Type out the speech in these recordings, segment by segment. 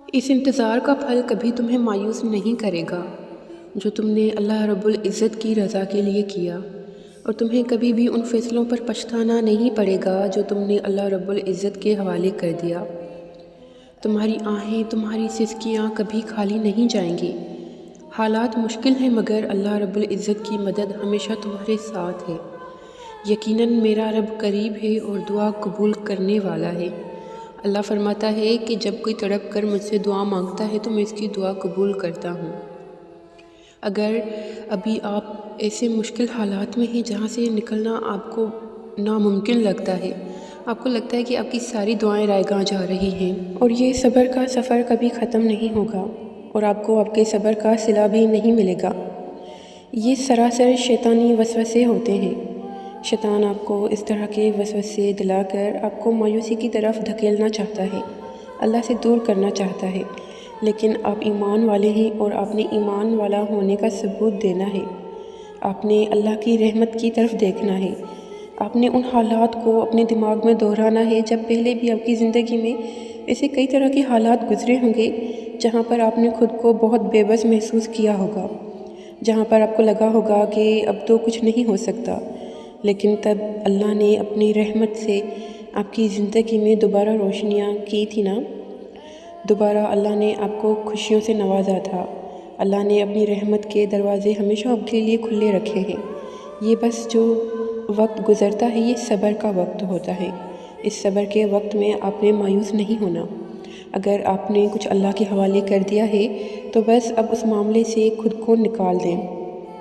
اس انتظار کا پھل کبھی تمہیں مایوس نہیں کرے گا جو تم نے اللہ رب العزت کی رضا کے لیے کیا، اور تمہیں کبھی بھی ان فیصلوں پر پچھتانا نہیں پڑے گا جو تم نے اللہ رب العزت کے حوالے کر دیا۔ تمہاری آہیں، تمہاری سسکیاں کبھی خالی نہیں جائیں گی۔ حالات مشکل ہیں مگر اللہ رب العزت کی مدد ہمیشہ تمہارے ساتھ ہے۔ یقیناً میرا رب قریب ہے اور دعا قبول کرنے والا ہے۔ اللہ فرماتا ہے کہ جب کوئی تڑپ کر مجھ سے دعا مانگتا ہے تو میں اس کی دعا قبول کرتا ہوں۔ اگر ابھی آپ ایسے مشکل حالات میں ہیں جہاں سے نکلنا آپ کو ناممکن لگتا ہے، آپ کو لگتا ہے کہ آپ کی ساری دعائیں رائے گاں جا رہی ہیں اور یہ صبر کا سفر کبھی ختم نہیں ہوگا اور آپ کو آپ کے صبر کا صلہ بھی نہیں ملے گا، یہ سراسر شیطانی وسوسے ہوتے ہیں۔ شیطان آپ کو اس طرح کے وسوسے دلا کر آپ کو مایوسی کی طرف دھکیلنا چاہتا ہے، اللہ سے دور کرنا چاہتا ہے، لیکن آپ ایمان والے ہیں اور آپ نے ایمان والا ہونے کا ثبوت دینا ہے۔ آپ نے اللہ کی رحمت کی طرف دیکھنا ہے۔ آپ نے ان حالات کو اپنے دماغ میں دہرانا ہے جب پہلے بھی آپ کی زندگی میں ایسے کئی طرح کے حالات گزرے ہوں گے جہاں پر آپ نے خود کو بہت بے بس محسوس کیا ہوگا، جہاں پر آپ کو لگا ہوگا کہ اب تو کچھ نہیں ہو سکتا، لیکن تب اللہ نے اپنی رحمت سے آپ کی زندگی میں دوبارہ روشنیاں کی تھی نا، دوبارہ اللہ نے آپ کو خوشیوں سے نوازا تھا۔ اللہ نے اپنی رحمت کے دروازے ہمیشہ آپ کے لیے کھلے رکھے ہیں۔ یہ بس جو وقت گزرتا ہے یہ صبر کا وقت ہوتا ہے۔ اس صبر کے وقت میں آپ نے مایوس نہیں ہونا۔ اگر آپ نے کچھ اللہ کے حوالے کر دیا ہے تو بس اب اس معاملے سے خود کو نکال دیں،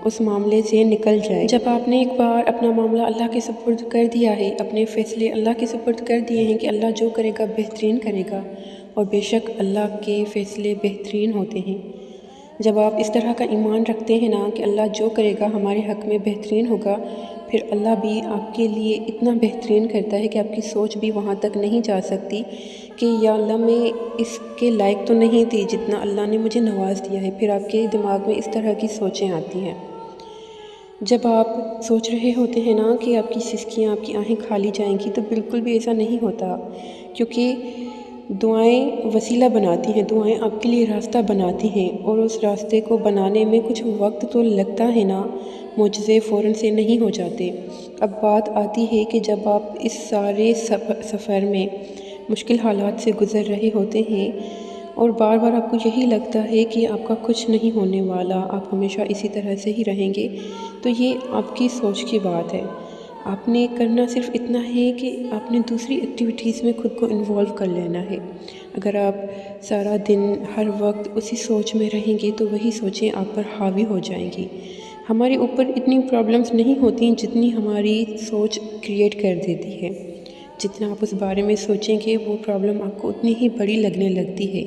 اس معاملے سے نکل جائیں۔ جب آپ نے ایک بار اپنا معاملہ اللہ کے سپرد کر دیا ہے، اپنے فیصلے اللہ کے سپرد کر دیے ہیں کہ اللہ جو کرے گا بہترین کرے گا، اور بے شک اللہ کے فیصلے بہترین ہوتے ہیں۔ جب آپ اس طرح کا ایمان رکھتے ہیں نا کہ اللہ جو کرے گا ہمارے حق میں بہترین ہوگا، پھر اللہ بھی آپ کے لیے اتنا بہترین کرتا ہے کہ آپ کی سوچ بھی وہاں تک نہیں جا سکتی کہ یا اللہ میں اس کے لائق تو نہیں تھی جتنا اللہ نے مجھے نواز دیا ہے۔ پھر آپ کے دماغ میں اس طرح کی سوچیں آتی ہیں۔ جب آپ سوچ رہے ہوتے ہیں نا کہ آپ کی سسکیاں، آپ کی آہیں کھالی جائیں گی، تو بالکل بھی ایسا نہیں ہوتا، کیونکہ دعائیں وسیلہ بناتی ہیں، دعائیں آپ کے لیے راستہ بناتی ہیں، اور اس راستے کو بنانے میں کچھ وقت تو لگتا ہے نا، معجزے فوراً سے نہیں ہو جاتے۔ اب بات آتی ہے کہ جب آپ اس سارے سفر میں مشکل حالات سے گزر رہے ہوتے ہیں اور بار بار آپ کو یہی لگتا ہے کہ آپ کا کچھ نہیں ہونے والا، آپ ہمیشہ اسی طرح سے ہی رہیں گے، تو یہ آپ کی سوچ کی بات ہے۔ آپ نے کرنا صرف اتنا ہے کہ آپ نے دوسری ایکٹیویٹیز میں خود کو انوالو کر لینا ہے۔ اگر آپ سارا دن ہر وقت اسی سوچ میں رہیں گے تو وہی سوچیں آپ پر حاوی ہو جائیں گی۔ ہمارے اوپر اتنی پرابلمز نہیں ہوتی جتنی ہماری سوچ کریٹ کر دیتی ہے۔ جتنا آپ اس بارے میں سوچیں گے وہ پرابلم آپ کو اتنی ہی بڑی لگنے لگتی ہے۔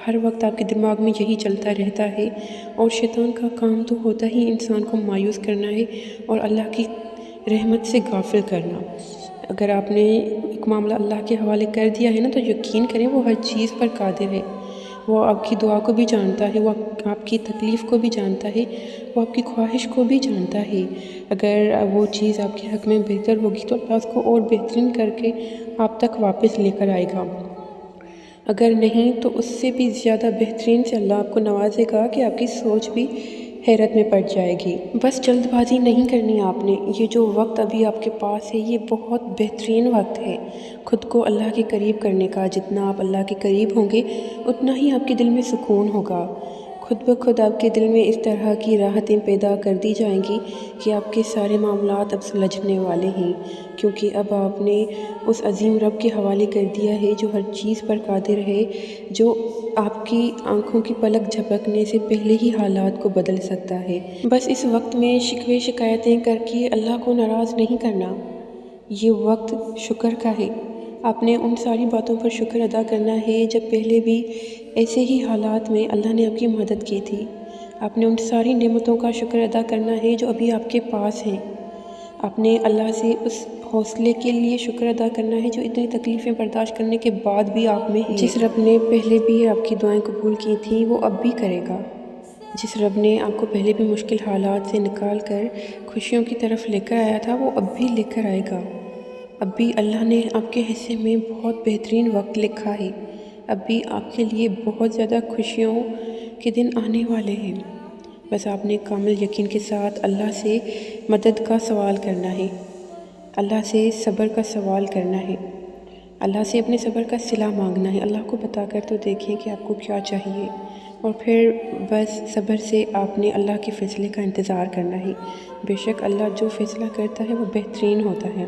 ہر وقت آپ کے دماغ میں یہی چلتا رہتا ہے، اور شیطان کا کام تو ہوتا ہی انسان کو مایوس کرنا ہے اور اللہ کی رحمت سے غافل کرنا۔ اگر آپ نے ایک معاملہ اللہ کے حوالے کر دیا ہے نا تو یقین کریں وہ ہر چیز پر قادر ہے۔ وہ آپ کی دعا کو بھی جانتا ہے، وہ آپ کی تکلیف کو بھی جانتا ہے، وہ آپ کی خواہش کو بھی جانتا ہے۔ اگر وہ چیز آپ کے حق میں بہتر ہوگی تو اللہ اس کو اور بہترین کر کے آپ تک واپس لے کر آئے گا۔ اگر نہیں تو اس سے بھی زیادہ بہترین سے اللہ آپ کو نوازے گا کہ آپ کی سوچ بھی حیرت میں پڑ جائے گی۔ بس جلد بازی نہیں کرنی آپ نے۔ یہ جو وقت ابھی آپ کے پاس ہے یہ بہت بہترین وقت ہے خود کو اللہ کے قریب کرنے کا۔ جتنا آپ اللہ کے قریب ہوں گے اتنا ہی آپ کے دل میں سکون ہوگا۔ خود بخود آپ کے دل میں اس طرح کی راحتیں پیدا کر دی جائیں گی کہ آپ کے سارے معاملات اب سلجھنے والے ہیں، کیونکہ اب آپ نے اس عظیم رب کے حوالے کر دیا ہے جو ہر چیز پر قادر ہے، جو آپ کی آنکھوں کی پلک جھپکنے سے پہلے ہی حالات کو بدل سکتا ہے۔ بس اس وقت میں شکوے شکایتیں کر کے اللہ کو ناراض نہیں کرنا، یہ وقت شکر کا ہے۔ آپ نے ان ساری باتوں پر شکر ادا کرنا ہے جب پہلے بھی ایسے ہی حالات میں اللہ نے آپ کی مدد کی تھی۔ آپ نے ان ساری نعمتوں کا شکر ادا کرنا ہے جو ابھی آپ کے پاس ہیں۔ آپ نے اللہ سے اس حوصلے کے لیے شکر ادا کرنا ہے جو اتنی تکلیفیں برداشت کرنے کے بعد بھی آپ میں ہے۔ جس رب نے پہلے بھی آپ کی دعائیں قبول کی تھیں وہ اب بھی کرے گا۔ جس رب نے آپ کو پہلے بھی مشکل حالات سے نکال کر خوشیوں کی طرف لے کر آیا تھا وہ اب بھی لے کر آئے گا۔ اب بھی اللہ نے آپ کے حصے میں بہت بہترین وقت لکھا ہے، اب بھی آپ کے لیے بہت زیادہ خوشیوں کے دن آنے والے ہیں۔ بس آپ نے کامل یقین کے ساتھ اللہ سے مدد کا سوال کرنا ہے، اللہ سے صبر کا سوال کرنا ہے، اللہ سے اپنے صبر کا صلہ مانگنا ہے۔ اللہ کو بتا کر تو دیکھیں کہ آپ کو کیا چاہیے، اور پھر بس صبر سے آپ نے اللہ کے فیصلے کا انتظار کرنا ہے۔ بے شک اللہ جو فیصلہ کرتا ہے وہ بہترین ہوتا ہے۔